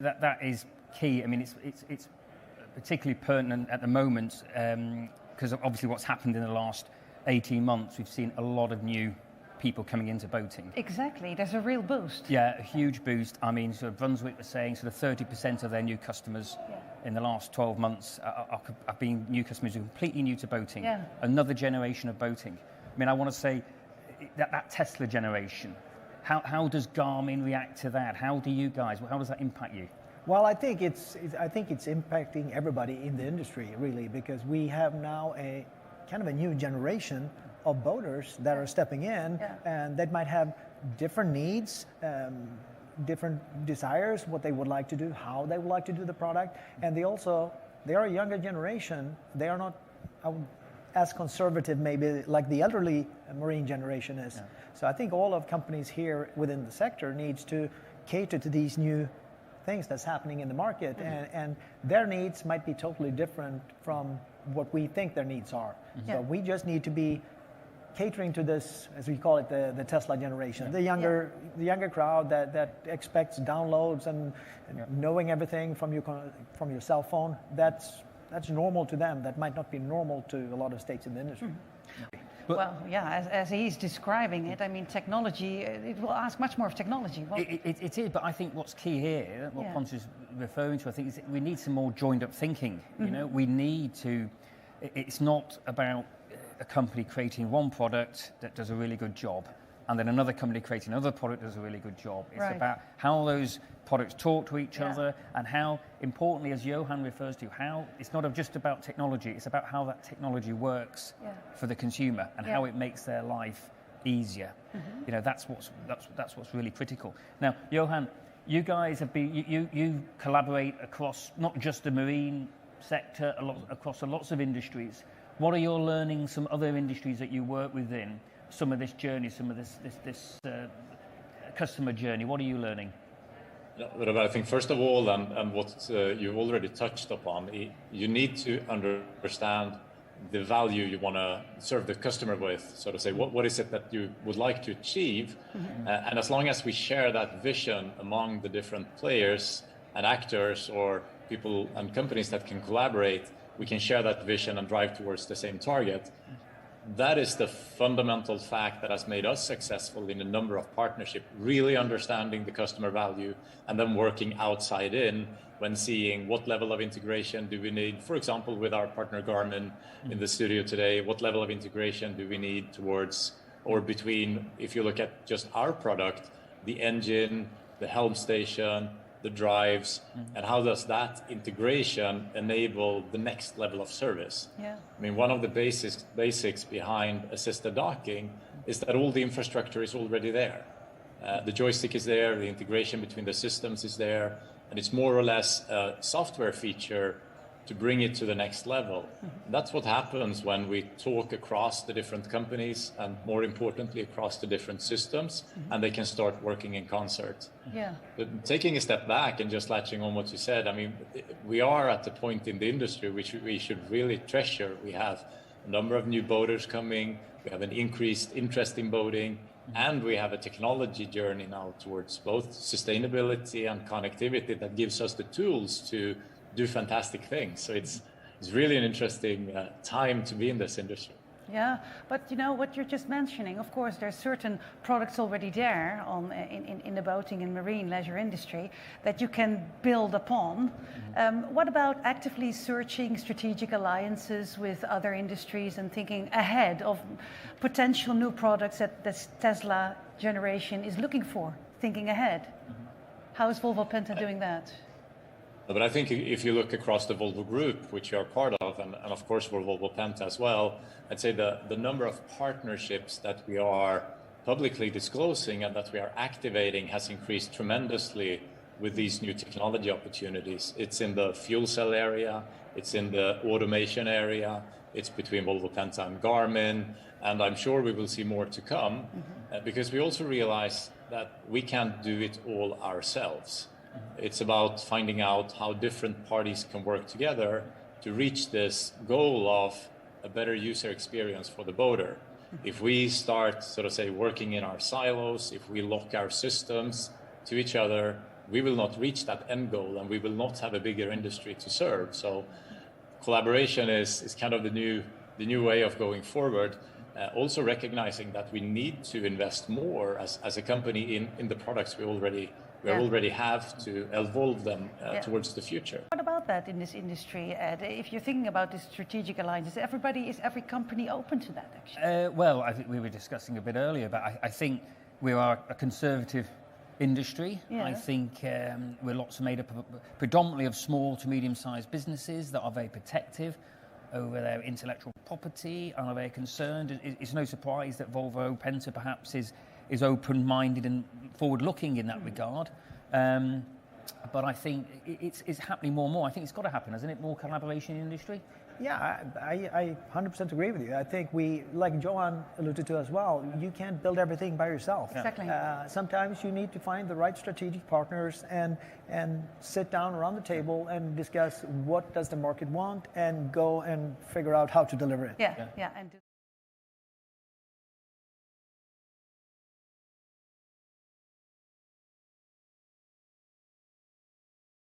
That is key. I mean, it's particularly pertinent at the moment because obviously what's happened in the last 18 months, we've seen a lot of new people coming into boating. Exactly, there's a real boost. Yeah, a huge boost. I mean, sort of Brunswick was saying sort of 30% of their new customers in the last 12 months have been new customers who are completely new to boating. Yeah. Another generation of boating. I mean, I want to say that Tesla generation, how does Garmin react to that? How does that impact you? Well, I think it's impacting everybody in the industry, really, because we have now a kind of a new generation of boaters that are stepping in, and that might have different needs, different desires, what they would like to do, how they would like to do the product, and they are a younger generation. They are not as conservative maybe like the elderly marine generation is. Yeah. So I think all of companies here within the sector needs to cater to these new things that's happening in the market, and their needs might be totally different from what we think their needs are. So we just need to be catering to this, as we call it, the Tesla generation, the younger crowd that expects downloads and knowing everything from your cell phone. That's normal to them. That might not be normal to a lot of states in the industry. Well, yeah, as he's describing it, I mean, technology, it will ask much more of technology. It is, but I think what's key here, what Pontus is referring to, I think, is we need some more joined-up thinking. You know, we need to, it's not about a company creating one product that does a really good job, and then another company creating another product that does a really good job. It's about how those products talk to each other, and how, importantly, as Johan refers to, how it's not just about technology, it's about how that technology works for the consumer and how it makes their life easier. You know, that's what's really critical. Now, Johan, you guys have been, you collaborate across not just the marine sector, across lots of industries. What are your learnings, some other industries that you work within, some of this journey, some of this customer journey? What are you learning? But I think first of all, and what you've already touched upon, you need to understand the value you want to serve the customer with, so to say. What is it that you would like to achieve? And as long as we share that vision among the different players and actors or people and companies that can collaborate, we can share that vision and drive towards the same target. That is the fundamental fact that has made us successful in a number of partnerships, really understanding the customer value and then working outside in when seeing what level of integration do we need, for example, with our partner Garmin in the studio today, what level of integration do we need towards or between, if you look at just our product, the engine, the helm station, the drives, and how does that integration enable the next level of service? I mean, one of the basics behind assisted docking is that all the infrastructure is already there. The joystick is there, the integration between the systems is there, and it's more or less a software feature to bring it to the next level. That's what happens when we talk across the different companies and, more importantly, across the different systems, and they can start working in concert. But taking a step back and just latching on what you said, I mean, we are at the point in the industry which we should really treasure. We have a number of new boaters coming, we have an increased interest in boating, and we have a technology journey now towards both sustainability and connectivity that gives us the tools to do fantastic things. So it's really an interesting time to be in this industry. Yeah, but you know what you're just mentioning, of course there's certain products already there in the boating and marine leisure industry that you can build upon. What about actively searching strategic alliances with other industries and thinking ahead of potential new products that this Tesla generation is looking for, thinking ahead? How is Volvo Penta doing that? But I think if you look across the Volvo Group, which you are part of, and of course for Volvo Penta as well, I'd say the number of partnerships that we are publicly disclosing and that we are activating has increased tremendously with these new technology opportunities. It's in the fuel cell area, it's in the automation area, it's between Volvo Penta and Garmin, and I'm sure we will see more to come, because we also realize that we can't do it all ourselves. It's about finding out how different parties can work together to reach this goal of a better user experience for the boater. If we start, so to say, working in our silos, if we lock our systems to each other, we will not reach that end goal, and we will not have a bigger industry to serve. So collaboration is kind of the new way of going forward. Also recognizing that we need to invest more as a company in the products we already have to evolve them towards the future. What about that in this industry, Ed? If you're thinking about the strategic alliances, every company open to that, actually? Well, I think we were discussing a bit earlier, but I think we are a conservative industry. Yeah. I think we're lots made up of, predominantly of small to medium-sized businesses that are very protective over their intellectual property and are very concerned. It's no surprise that Volvo Penta perhaps is open-minded and forward-looking in that regard. But I think it's happening more and more. I think it's got to happen, hasn't it? More collaboration in the industry? Yeah, I 100% agree with you. I think like Johan alluded to as well, you can't build everything by yourself. Exactly. Sometimes you need to find the right strategic partners and sit down around the table and discuss what does the market want and go and figure out how to deliver it. Yeah. And